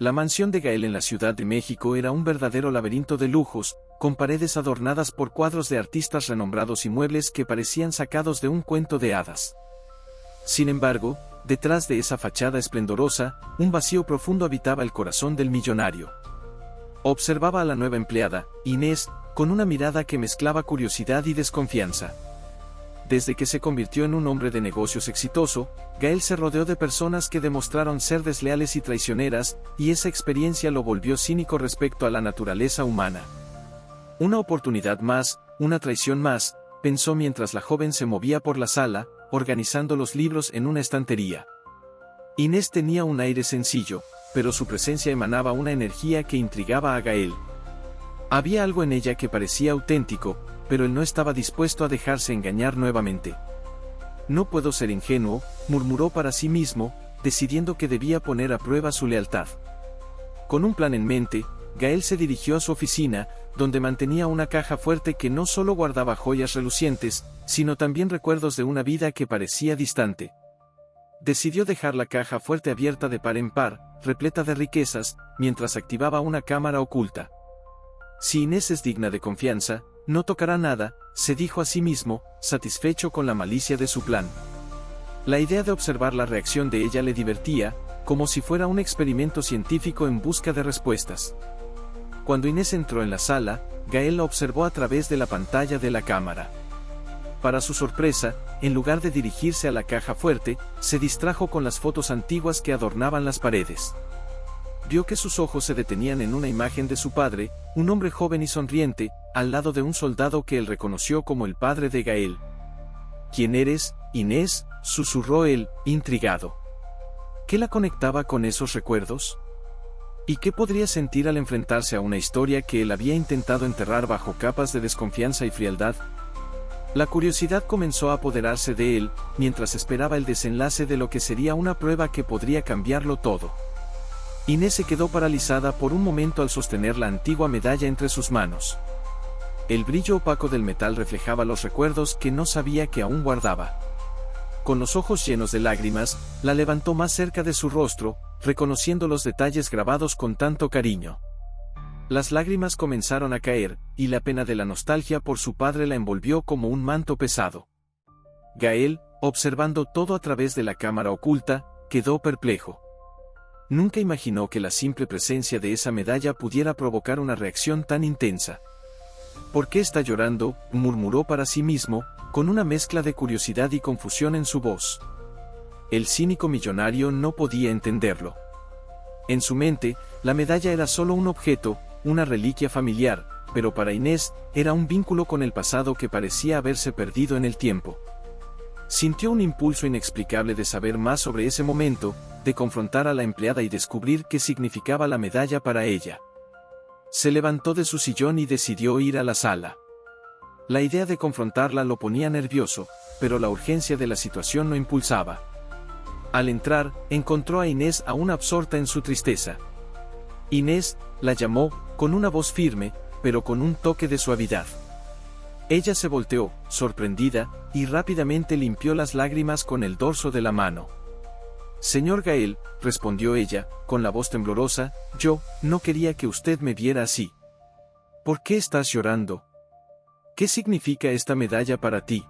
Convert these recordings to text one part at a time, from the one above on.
La mansión de Gael en la Ciudad de México era un verdadero laberinto de lujos, con paredes adornadas por cuadros de artistas renombrados y muebles que parecían sacados de un cuento de hadas. Sin embargo, detrás de esa fachada esplendorosa, un vacío profundo habitaba el corazón del millonario. Observaba a la nueva empleada, Inés, con una mirada que mezclaba curiosidad y desconfianza. Desde que se convirtió en un hombre de negocios exitoso, Gael se rodeó de personas que demostraron ser desleales y traicioneras, y esa experiencia lo volvió cínico respecto a la naturaleza humana. Una oportunidad más, una traición más, pensó mientras la joven se movía por la sala, organizando los libros en una estantería. Inés tenía un aire sencillo, pero su presencia emanaba una energía que intrigaba a Gael. Había algo en ella que parecía auténtico, pero él no estaba dispuesto a dejarse engañar nuevamente. No puedo ser ingenuo, murmuró para sí mismo, decidiendo que debía poner a prueba su lealtad. Con un plan en mente, Gael se dirigió a su oficina, donde mantenía una caja fuerte que no solo guardaba joyas relucientes, sino también recuerdos de una vida que parecía distante. Decidió dejar la caja fuerte abierta de par en par, repleta de riquezas, mientras activaba una cámara oculta. Si Inés es digna de confianza, no tocará nada, se dijo a sí mismo, satisfecho con la malicia de su plan. La idea de observar la reacción de ella le divertía, como si fuera un experimento científico en busca de respuestas. Cuando Inés entró en la sala, Gael la observó a través de la pantalla de la cámara. Para su sorpresa, en lugar de dirigirse a la caja fuerte, se distrajo con las fotos antiguas que adornaban las paredes. Vio que sus ojos se detenían en una imagen de su padre, un hombre joven y sonriente, al lado de un soldado que él reconoció como el padre de Gael. ¿Quién eres, Inés?, susurró él, intrigado. ¿Qué la conectaba con esos recuerdos? ¿Y qué podría sentir al enfrentarse a una historia que él había intentado enterrar bajo capas de desconfianza y frialdad? La curiosidad comenzó a apoderarse de él, mientras esperaba el desenlace de lo que sería una prueba que podría cambiarlo todo. Inés se quedó paralizada por un momento al sostener la antigua medalla entre sus manos. El brillo opaco del metal reflejaba los recuerdos que no sabía que aún guardaba. Con los ojos llenos de lágrimas, la levantó más cerca de su rostro, reconociendo los detalles grabados con tanto cariño. Las lágrimas comenzaron a caer, y la pena de la nostalgia por su padre la envolvió como un manto pesado. Gael, observando todo a través de la cámara oculta, quedó perplejo. Nunca imaginó que la simple presencia de esa medalla pudiera provocar una reacción tan intensa. ¿Por qué está llorando?, murmuró para sí mismo, con una mezcla de curiosidad y confusión en su voz. El cínico millonario no podía entenderlo. En su mente, la medalla era solo un objeto, una reliquia familiar, pero para Inés, era un vínculo con el pasado que parecía haberse perdido en el tiempo. Sintió un impulso inexplicable de saber más sobre ese momento, de confrontar a la empleada y descubrir qué significaba la medalla para ella. Se levantó de su sillón y decidió ir a la sala. La idea de confrontarla lo ponía nervioso, pero la urgencia de la situación lo impulsaba. Al entrar, encontró a Inés aún absorta en su tristeza. Inés, la llamó, con una voz firme, pero con un toque de suavidad. Ella se volteó, sorprendida, y rápidamente limpió las lágrimas con el dorso de la mano. Señor Gael, respondió ella, con la voz temblorosa, yo no quería que usted me viera así. ¿Por qué estás llorando? ¿Qué significa esta medalla para ti?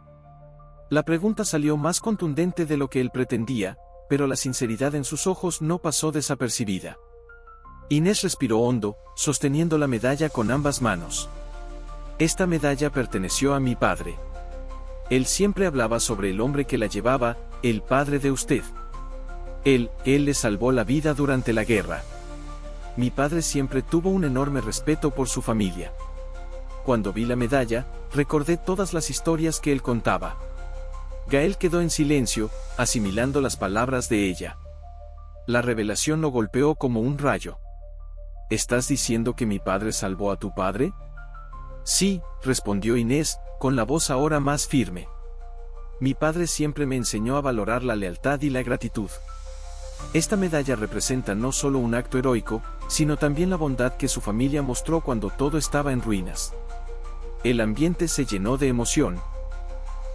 La pregunta salió más contundente de lo que él pretendía, pero la sinceridad en sus ojos no pasó desapercibida. Inés respiró hondo, sosteniendo la medalla con ambas manos. Esta medalla perteneció a mi padre. Él siempre hablaba sobre el hombre que la llevaba, el padre de usted. Él le salvó la vida durante la guerra. Mi padre siempre tuvo un enorme respeto por su familia. Cuando vi la medalla, recordé todas las historias que él contaba. Gael quedó en silencio, asimilando las palabras de ella. La revelación lo golpeó como un rayo. ¿Estás diciendo que mi padre salvó a tu padre? Sí, respondió Inés, con la voz ahora más firme. Mi padre siempre me enseñó a valorar la lealtad y la gratitud. Esta medalla representa no solo un acto heroico, sino también la bondad que su familia mostró cuando todo estaba en ruinas. El ambiente se llenó de emoción.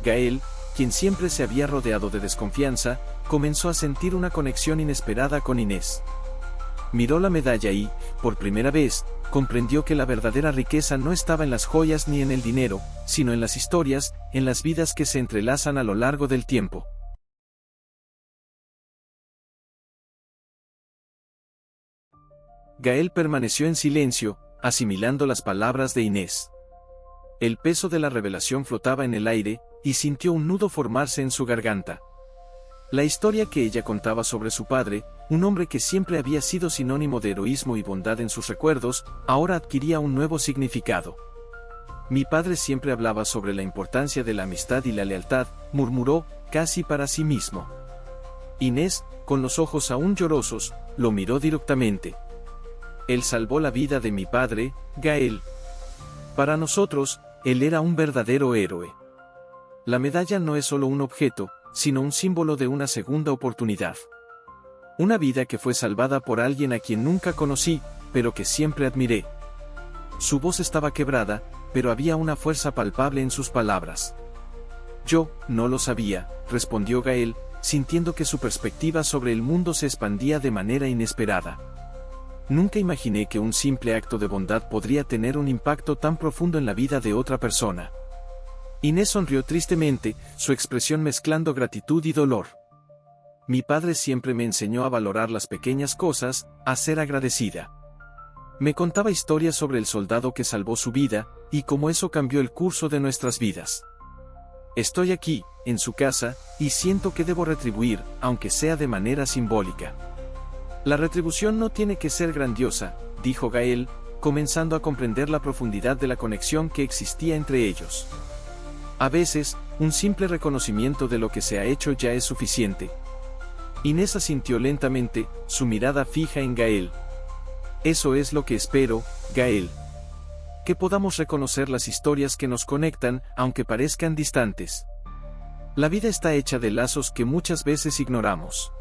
Gael, quien siempre se había rodeado de desconfianza, comenzó a sentir una conexión inesperada con Inés. Miró la medalla y, por primera vez, comprendió que la verdadera riqueza no estaba en las joyas ni en el dinero, sino en las historias, en las vidas que se entrelazan a lo largo del tiempo. Gael permaneció en silencio, asimilando las palabras de Inés. El peso de la revelación flotaba en el aire, y sintió un nudo formarse en su garganta. La historia que ella contaba sobre su padre, un hombre que siempre había sido sinónimo de heroísmo y bondad en sus recuerdos, ahora adquiría un nuevo significado. Mi padre siempre hablaba sobre la importancia de la amistad y la lealtad, murmuró, casi para sí mismo. Inés, con los ojos aún llorosos, lo miró directamente. Él salvó la vida de mi padre, Gael. Para nosotros, él era un verdadero héroe. La medalla no es solo un objeto, sino un símbolo de una segunda oportunidad. Una vida que fue salvada por alguien a quien nunca conocí, pero que siempre admiré. Su voz estaba quebrada, pero había una fuerza palpable en sus palabras. Yo, no lo sabía, respondió Gael, sintiendo que su perspectiva sobre el mundo se expandía de manera inesperada. Nunca imaginé que un simple acto de bondad podría tener un impacto tan profundo en la vida de otra persona. Inés sonrió tristemente, su expresión mezclando gratitud y dolor. Mi padre siempre me enseñó a valorar las pequeñas cosas, a ser agradecida. Me contaba historias sobre el soldado que salvó su vida, y cómo eso cambió el curso de nuestras vidas. Estoy aquí, en su casa, y siento que debo retribuir, aunque sea de manera simbólica. La retribución no tiene que ser grandiosa, dijo Gael, comenzando a comprender la profundidad de la conexión que existía entre ellos. A veces, un simple reconocimiento de lo que se ha hecho ya es suficiente. Inés asintió lentamente, su mirada fija en Gael. Eso es lo que espero, Gael. Que podamos reconocer las historias que nos conectan, aunque parezcan distantes. La vida está hecha de lazos que muchas veces ignoramos.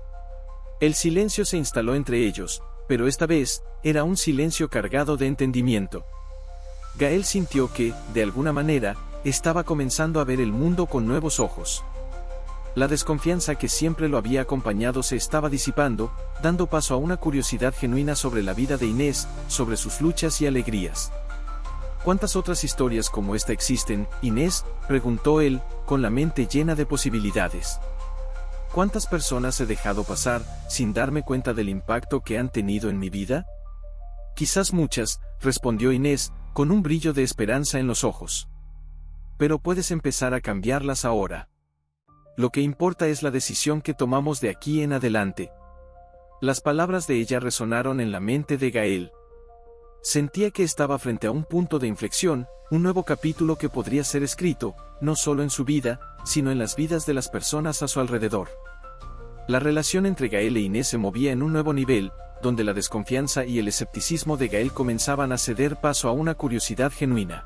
El silencio se instaló entre ellos, pero esta vez, era un silencio cargado de entendimiento. Gael sintió que, de alguna manera, estaba comenzando a ver el mundo con nuevos ojos. La desconfianza que siempre lo había acompañado se estaba disipando, dando paso a una curiosidad genuina sobre la vida de Inés, sobre sus luchas y alegrías. ¿Cuántas otras historias como esta existen, Inés?, preguntó él, con la mente llena de posibilidades. ¿Cuántas personas he dejado pasar, sin darme cuenta del impacto que han tenido en mi vida? Quizás muchas, respondió Inés, con un brillo de esperanza en los ojos. Pero puedes empezar a cambiarlas ahora. Lo que importa es la decisión que tomamos de aquí en adelante. Las palabras de ella resonaron en la mente de Gael. Sentía que estaba frente a un punto de inflexión, un nuevo capítulo que podría ser escrito, no solo en su vida, sino en las vidas de las personas a su alrededor. La relación entre Gael e Inés se movía en un nuevo nivel, donde la desconfianza y el escepticismo de Gael comenzaban a ceder paso a una curiosidad genuina.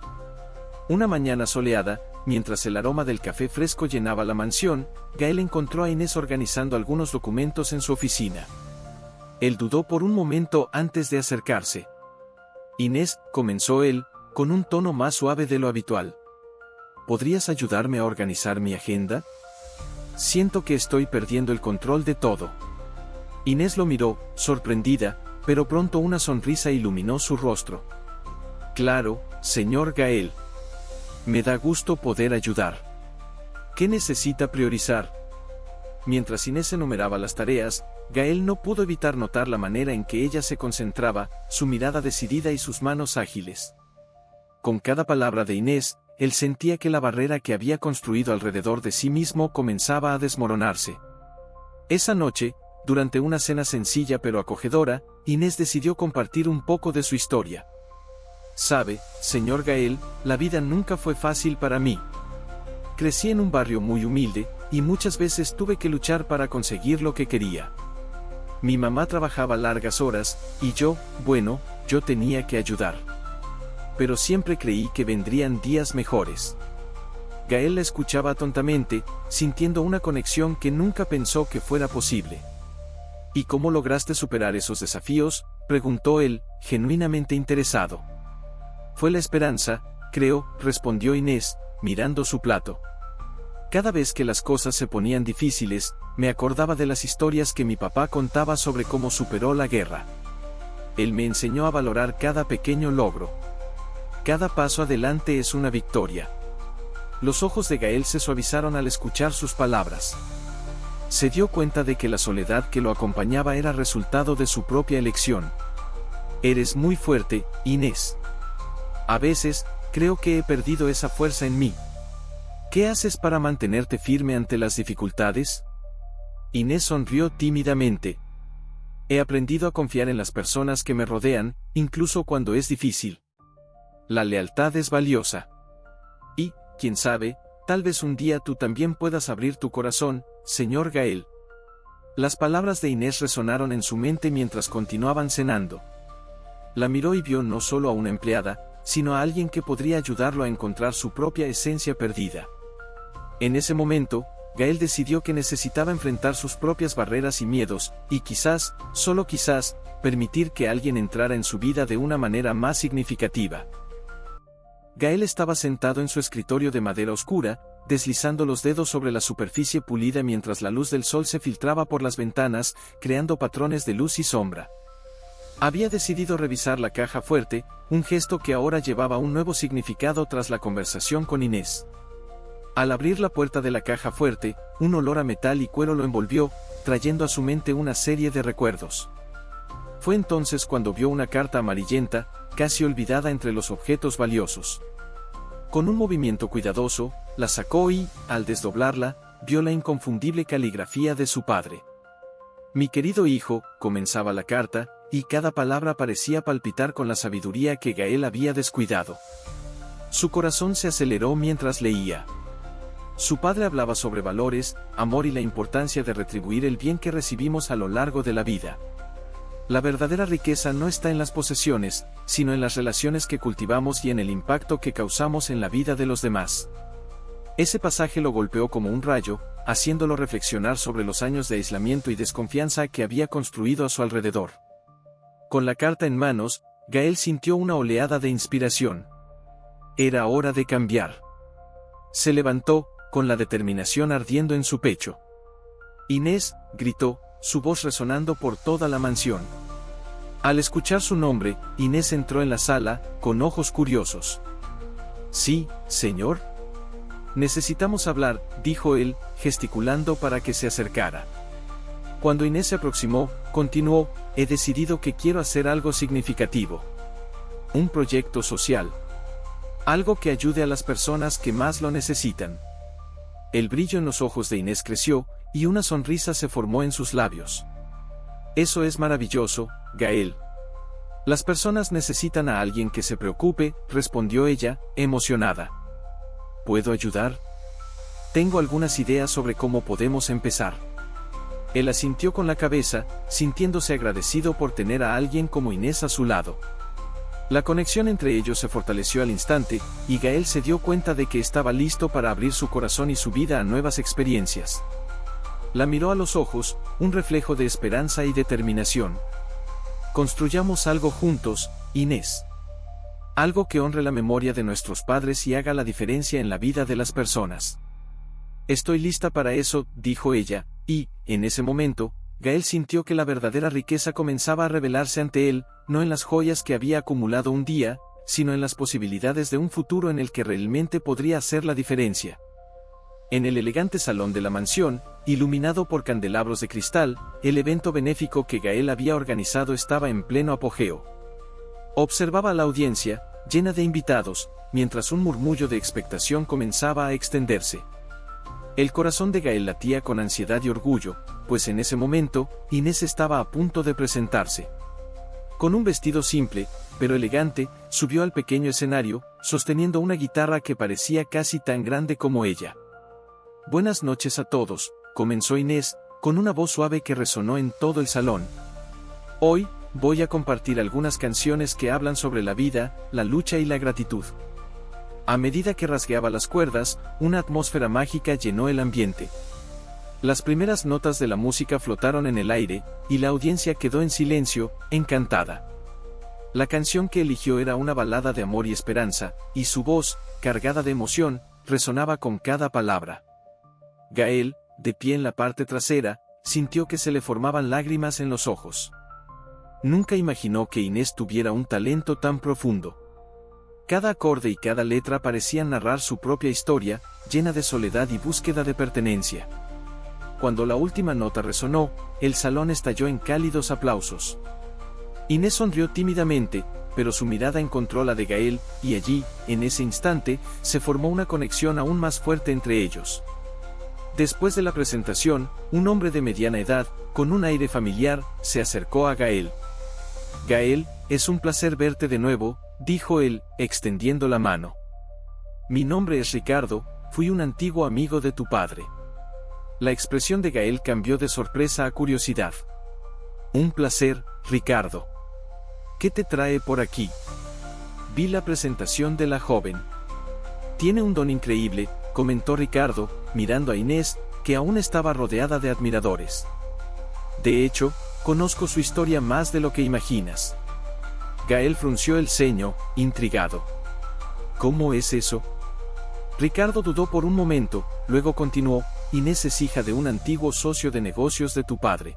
Una mañana soleada, mientras el aroma del café fresco llenaba la mansión, Gael encontró a Inés organizando algunos documentos en su oficina. Él dudó por un momento antes de acercarse. Inés, comenzó él, con un tono más suave de lo habitual. ¿Podrías ayudarme a organizar mi agenda? Siento que estoy perdiendo el control de todo. Inés lo miró, sorprendida, pero pronto una sonrisa iluminó su rostro. Claro, señor Gael. Me da gusto poder ayudar. ¿Qué necesita priorizar? Mientras Inés enumeraba las tareas, Gael no pudo evitar notar la manera en que ella se concentraba, su mirada decidida y sus manos ágiles. Con cada palabra de Inés, él sentía que la barrera que había construido alrededor de sí mismo comenzaba a desmoronarse. Esa noche, durante una cena sencilla pero acogedora, Inés decidió compartir un poco de su historia. Sabe, señor Gael, la vida nunca fue fácil para mí. Crecí en un barrio muy humilde, y muchas veces tuve que luchar para conseguir lo que quería. Mi mamá trabajaba largas horas, y yo tenía que ayudar. Pero siempre creí que vendrían días mejores. Gael la escuchaba tontamente, sintiendo una conexión que nunca pensó que fuera posible. ¿Y cómo lograste superar esos desafíos?, preguntó él, genuinamente interesado. Fue la esperanza, creo, respondió Inés, mirando su plato. Cada vez que las cosas se ponían difíciles, me acordaba de las historias que mi papá contaba sobre cómo superó la guerra. Él me enseñó a valorar cada pequeño logro. Cada paso adelante es una victoria. Los ojos de Gael se suavizaron al escuchar sus palabras. Se dio cuenta de que la soledad que lo acompañaba era resultado de su propia elección. Eres muy fuerte, Inés. A veces, creo que he perdido esa fuerza en mí. ¿Qué haces para mantenerte firme ante las dificultades? Inés sonrió tímidamente. He aprendido a confiar en las personas que me rodean, incluso cuando es difícil. La lealtad es valiosa. Y, quién sabe, tal vez un día tú también puedas abrir tu corazón, señor Gael. Las palabras de Inés resonaron en su mente mientras continuaban cenando. La miró y vio no solo a una empleada, sino a alguien que podría ayudarlo a encontrar su propia esencia perdida. En ese momento, Gael decidió que necesitaba enfrentar sus propias barreras y miedos, y quizás, solo quizás, permitir que alguien entrara en su vida de una manera más significativa. Gael estaba sentado en su escritorio de madera oscura, deslizando los dedos sobre la superficie pulida mientras la luz del sol se filtraba por las ventanas, creando patrones de luz y sombra. Había decidido revisar la caja fuerte, un gesto que ahora llevaba un nuevo significado tras la conversación con Inés. Al abrir la puerta de la caja fuerte, un olor a metal y cuero lo envolvió, trayendo a su mente una serie de recuerdos. Fue entonces cuando vio una carta amarillenta, casi olvidada entre los objetos valiosos. Con un movimiento cuidadoso, la sacó y, al desdoblarla, vio la inconfundible caligrafía de su padre. Mi querido hijo, comenzaba la carta, y cada palabra parecía palpitar con la sabiduría que Gael había descuidado. Su corazón se aceleró mientras leía. Su padre hablaba sobre valores, amor y la importancia de retribuir el bien que recibimos a lo largo de la vida. La verdadera riqueza no está en las posesiones, sino en las relaciones que cultivamos y en el impacto que causamos en la vida de los demás. Ese pasaje lo golpeó como un rayo, haciéndolo reflexionar sobre los años de aislamiento y desconfianza que había construido a su alrededor. Con la carta en manos, Gael sintió una oleada de inspiración. Era hora de cambiar. Se levantó, con la determinación ardiendo en su pecho. Inés, gritó, su voz resonando por toda la mansión. Al escuchar su nombre, Inés entró en la sala, con ojos curiosos. Sí, señor. Necesitamos hablar, dijo él, gesticulando para que se acercara. Cuando Inés se aproximó, continuó, he decidido que quiero hacer algo significativo. Un proyecto social. Algo que ayude a las personas que más lo necesitan. El brillo en los ojos de Inés creció, y una sonrisa se formó en sus labios. Eso es maravilloso, Gael. Las personas necesitan a alguien que se preocupe, respondió ella, emocionada. ¿Puedo ayudar? Tengo algunas ideas sobre cómo podemos empezar. Él asintió con la cabeza, sintiéndose agradecido por tener a alguien como Inés a su lado. La conexión entre ellos se fortaleció al instante, y Gael se dio cuenta de que estaba listo para abrir su corazón y su vida a nuevas experiencias. La miró a los ojos, un reflejo de esperanza y determinación. Construyamos algo juntos, Inés. Algo que honre la memoria de nuestros padres y haga la diferencia en la vida de las personas. Estoy lista para eso, dijo ella, y, en ese momento, Gael sintió que la verdadera riqueza comenzaba a revelarse ante él, no en las joyas que había acumulado un día, sino en las posibilidades de un futuro en el que realmente podría hacer la diferencia. En el elegante salón de la mansión, iluminado por candelabros de cristal, el evento benéfico que Gael había organizado estaba en pleno apogeo. Observaba a la audiencia, llena de invitados, mientras un murmullo de expectación comenzaba a extenderse. El corazón de Gael latía con ansiedad y orgullo, pues en ese momento, Inés estaba a punto de presentarse. Con un vestido simple, pero elegante, subió al pequeño escenario, sosteniendo una guitarra que parecía casi tan grande como ella. Buenas noches a todos, comenzó Inés, con una voz suave que resonó en todo el salón. Hoy, voy a compartir algunas canciones que hablan sobre la vida, la lucha y la gratitud. A medida que rasgueaba las cuerdas, una atmósfera mágica llenó el ambiente. Las primeras notas de la música flotaron en el aire, y la audiencia quedó en silencio, encantada. La canción que eligió era una balada de amor y esperanza, y su voz, cargada de emoción, resonaba con cada palabra. Gael, de pie en la parte trasera, sintió que se le formaban lágrimas en los ojos. nunca imaginó que Inés tuviera un talento tan profundo. Cada acorde y cada letra parecían narrar su propia historia, llena de soledad y búsqueda de pertenencia. Cuando la última nota resonó, el salón estalló en cálidos aplausos. Inés sonrió tímidamente, pero su mirada encontró la de Gael, y allí, en ese instante, se formó una conexión aún más fuerte entre ellos. Después de la presentación, un hombre de mediana edad, con un aire familiar, se acercó a Gael. «Gael, es un placer verte de nuevo», dijo él, extendiendo la mano. «Mi nombre es Ricardo, fui un antiguo amigo de tu padre». La expresión de Gael cambió de sorpresa a curiosidad. «Un placer, Ricardo. ¿Qué te trae por aquí?» Vi la presentación de la joven. «Tiene un don increíble», comentó Ricardo, mirando a Inés, que aún estaba rodeada de admiradores. «De hecho, conozco su historia más de lo que imaginas». Gael frunció el ceño, intrigado. «¿Cómo es eso?» Ricardo dudó por un momento, luego continuó: «Inés es hija de un antiguo socio de negocios de tu padre.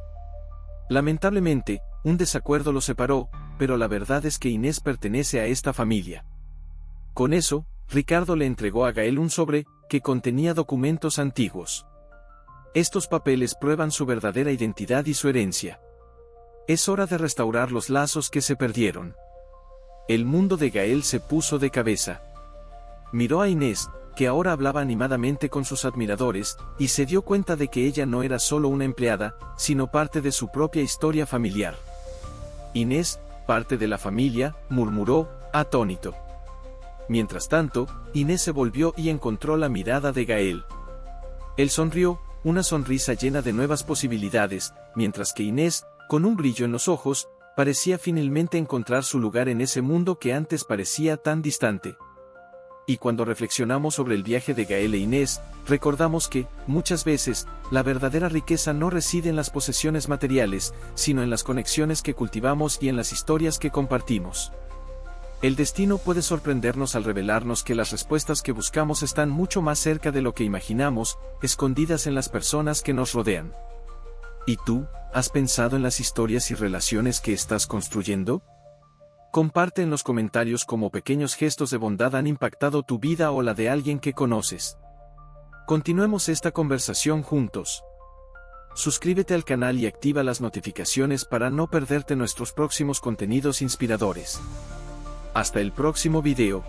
Lamentablemente, un desacuerdo los separó, pero la verdad es que Inés pertenece a esta familia». Con eso, Ricardo le entregó a Gael un sobre, que contenía documentos antiguos. «Estos papeles prueban su verdadera identidad y su herencia. Es hora de restaurar los lazos que se perdieron». El mundo de Gael se puso de cabeza. Miró a Inés, que ahora hablaba animadamente con sus admiradores, y se dio cuenta de que ella no era solo una empleada, sino parte de su propia historia familiar. «Inés, parte de la familia», murmuró, atónito. Mientras tanto, Inés se volvió y encontró la mirada de Gael. Él sonrió, una sonrisa llena de nuevas posibilidades, mientras que Inés, con un brillo en los ojos, parecía finalmente encontrar su lugar en ese mundo que antes parecía tan distante. Y cuando reflexionamos sobre el viaje de Gael e Inés, recordamos que, muchas veces, la verdadera riqueza no reside en las posesiones materiales, sino en las conexiones que cultivamos y en las historias que compartimos. El destino puede sorprendernos al revelarnos que las respuestas que buscamos están mucho más cerca de lo que imaginamos, escondidas en las personas que nos rodean. ¿Y tú, has pensado en las historias y relaciones que estás construyendo? Comparte en los comentarios cómo pequeños gestos de bondad han impactado tu vida o la de alguien que conoces. Continuemos esta conversación juntos. Suscríbete al canal y activa las notificaciones para no perderte nuestros próximos contenidos inspiradores. Hasta el próximo video.